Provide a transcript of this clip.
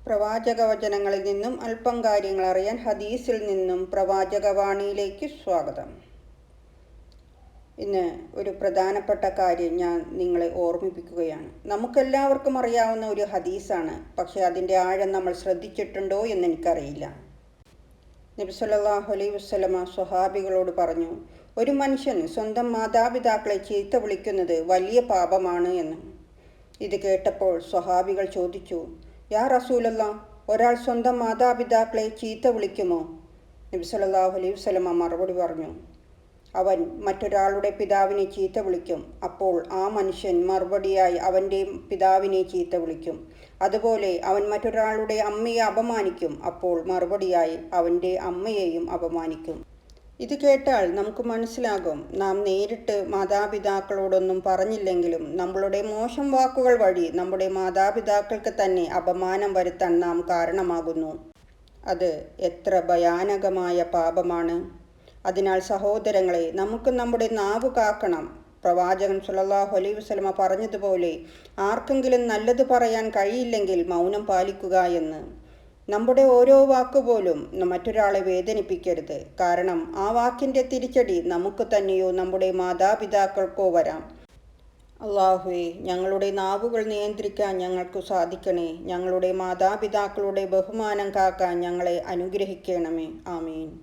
പ്രവാചക വചനങ്ങളിൽ നിന്നും അല്പം കാര്യങ്ങൾ അറിയാൻ ഹദീസിൽ നിന്നും പ്രവാചകവാണിയിലേക്ക് സ്വാഗതം. ഇന്ന് ഒരു പ്രധാനപ്പെട്ട കാര്യം ഞാൻ നിങ്ങളെ ഓർമ്മിപ്പിക്കുകയാണ്. നമുക്കെല്ലാവർക്കും അറിയാവുന്ന ഒരു ഹദീസാണ്, പക്ഷേ അതിൻ്റെ ആഴം നമ്മൾ ശ്രദ്ധിച്ചിട്ടുണ്ടോ എന്ന് എനിക്കറിയില്ല. നബി സല്ലല്ലാഹു അലൈഹി വസല്ലമ സ്വഹാബികളോട് പറഞ്ഞു, ഒരു മനുഷ്യൻ സ്വന്തം മാതാപിതാക്കളെ ചീത്ത വിളിക്കുന്നത് വലിയ പാപമാണ് എന്ന്. ഇത് കേട്ടപ്പോൾ സ്വഹാബികൾ ചോദിച്ചു, യാ റസൂലല്ലാഹ്, ഒരാൾ സ്വന്തം മാതാപിതാക്കളെ ചീത്ത വിളിക്കുമോ? നബി സല്ലല്ലാഹു അലൈഹി വസല്ലമ മറുപടി പറഞ്ഞു, അവൻ മറ്റൊരാളുടെ പിതാവിനെ ചീത്ത വിളിക്കും, അപ്പോൾ ആ മനുഷ്യൻ മറുപടിയായി അവൻ്റെ പിതാവിനെ ചീത്ത വിളിക്കും. അതുപോലെ അവൻ മറ്റൊരാളുടെ അമ്മയെ അപമാനിക്കും, അപ്പോൾ മറുപടിയായി അവൻ്റെ അമ്മയെയും അപമാനിക്കും. ഇത് കേട്ടാൽ നമുക്ക് മനസ്സിലാകും, നാം നേരിട്ട് മാതാപിതാക്കളോടൊന്നും പറഞ്ഞില്ലെങ്കിലും നമ്മളുടെ മോശം വാക്കുകൾ വഴി നമ്മുടെ മാതാപിതാക്കൾക്ക് തന്നെ അപമാനം വരുത്താൻ നാം കാരണമാകുന്നു. അത് എത്ര ഭയാനകമായ പാപമാണ്. അതിനാൽ സഹോദരങ്ങളെ, നമുക്ക് നമ്മുടെ നാവ് കാക്കണം. പ്രവാചകൻ സല്ലല്ലാഹു അലൈഹി വസല്ലമ പറഞ്ഞതുപോലെ, ആർക്കെങ്കിലും നല്ലത് പറയാൻ കഴിയില്ലെങ്കിൽ മൗനം പാലിക്കുക എന്ന്. നമ്മുടെ ഓരോ വാക്കുപോലും മറ്റൊരാളെ വേദനിപ്പിക്കരുത്. കാരണം ആ വാക്കിൻ്റെ തിരിച്ചടി നമുക്ക് തന്നെയോ നമ്മുടെ മാതാപിതാക്കൾക്കോ വരാം. അല്ലാഹുവേ, ഞങ്ങളുടെ നാവുകൾ നിയന്ത്രിക്കാൻ ഞങ്ങൾക്ക് സാധിക്കണേ. ഞങ്ങളുടെ മാതാപിതാക്കളുടെ ബഹുമാനം കാക്കാൻ ഞങ്ങളെ അനുഗ്രഹിക്കണമേ. ആമീൻ.